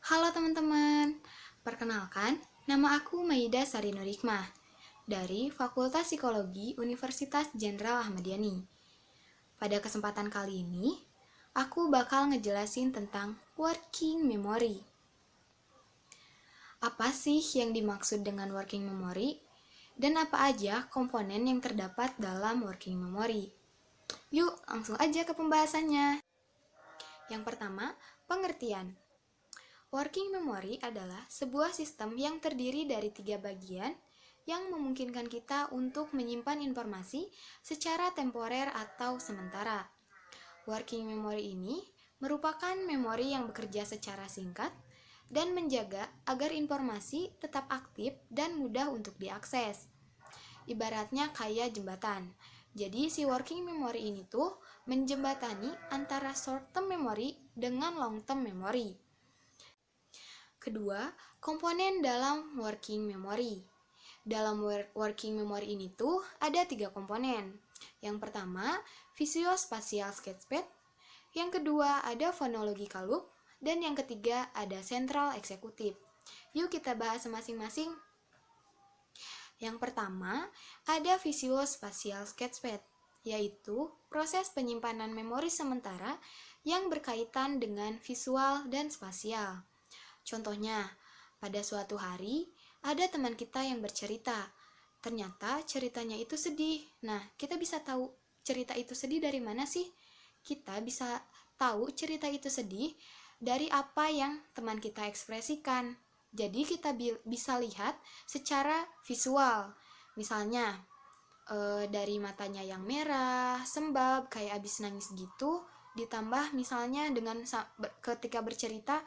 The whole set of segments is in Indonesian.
Halo teman-teman, perkenalkan, nama aku Maida Sari Nurikmah dari Fakultas Psikologi Universitas Jenderal Ahmad Yani. Pada kesempatan kali ini, aku bakal ngejelasin tentang working memory. Apa sih yang dimaksud dengan working memory? Dan apa aja komponen yang terdapat dalam working memory? Yuk, langsung aja ke pembahasannya. Yang pertama, pengertian. Working memory adalah sebuah sistem yang terdiri dari 3 bagian yang memungkinkan kita untuk menyimpan informasi secara temporer atau sementara. Working memory ini merupakan memori yang bekerja secara singkat dan menjaga agar informasi tetap aktif dan mudah untuk diakses. Ibaratnya kayak jembatan. Jadi si working memory ini tuh menjembatani antara short term memory dengan long term memory. Kedua, komponen dalam working memory. Dalam working memory ini tuh ada 3 komponen. Yang pertama, visuospatial sketchpad. Yang kedua, ada phonological loop. Dan yang ketiga, ada central executive. Yuk kita bahas masing-masing. Yang pertama, ada visuospatial sketchpad, yaitu proses penyimpanan memori sementara yang berkaitan dengan visual dan spasial. Contohnya, pada suatu hari, ada teman kita yang bercerita. Ternyata ceritanya itu sedih. Nah, kita bisa tahu cerita itu sedih dari mana sih? Kita bisa tahu cerita itu sedih dari apa yang teman kita ekspresikan. Jadi kita bisa lihat secara visual. Misalnya, dari matanya yang merah, sembab, kayak abis nangis gitu, ditambah misalnya dengan ketika bercerita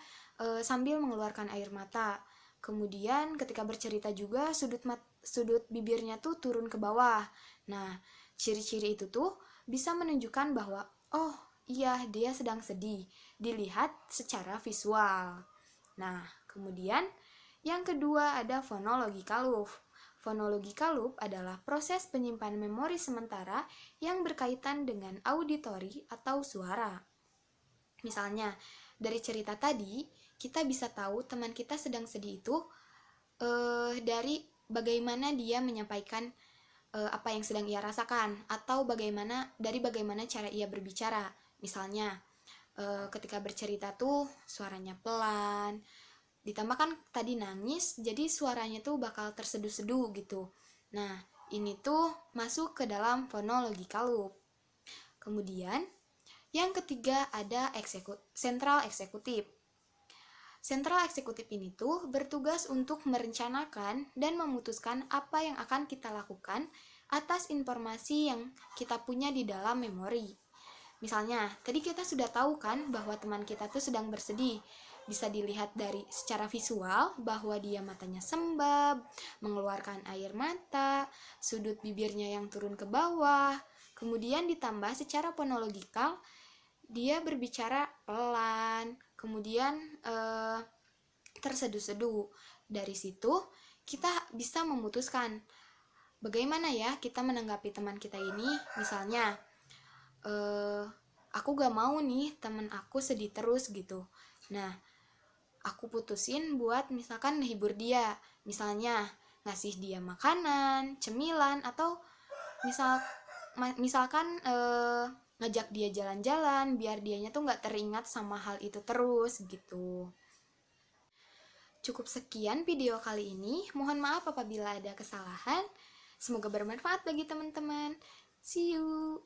sambil mengeluarkan air mata. Kemudian ketika bercerita juga sudut bibirnya tuh turun ke bawah. Nah, ciri-ciri itu tuh bisa menunjukkan bahwa oh iya dia sedang sedih, dilihat secara visual. Nah, kemudian yang kedua ada phonological loop. Phonological loop adalah proses penyimpanan memori sementara yang berkaitan dengan auditori atau suara. Misalnya, dari cerita tadi, kita bisa tahu teman kita sedang sedih itu dari bagaimana dia menyampaikan apa yang sedang ia rasakan, atau dari bagaimana cara ia berbicara. Misalnya, ketika bercerita tuh suaranya pelan, ditambahkan tadi nangis, jadi suaranya tuh bakal terseduh-seduh gitu. Nah, ini tuh masuk ke dalam phonological loop. Kemudian, yang ketiga ada central executive. Central executive ini tuh bertugas untuk merencanakan dan memutuskan apa yang akan kita lakukan atas informasi yang kita punya di dalam memori. Misalnya, tadi kita sudah tahu kan bahwa teman kita tuh sedang bersedih. Bisa dilihat dari secara visual bahwa dia matanya sembab, mengeluarkan air mata, sudut bibirnya yang turun ke bawah. Kemudian ditambah secara phonological, dia berbicara pelan, kemudian terseduh-seduh. Dari situ kita bisa memutuskan bagaimana ya kita menanggapi teman kita ini. Misalnya, aku gak mau nih teman aku sedih terus gitu. Nah, aku putusin buat misalkan menghibur dia. Misalnya, ngasih dia makanan, cemilan, atau misalkan ngajak dia jalan-jalan biar dianya tuh gak teringat sama hal itu terus gitu. Cukup sekian video kali ini. Mohon maaf apabila ada kesalahan. Semoga bermanfaat bagi teman-teman. See you.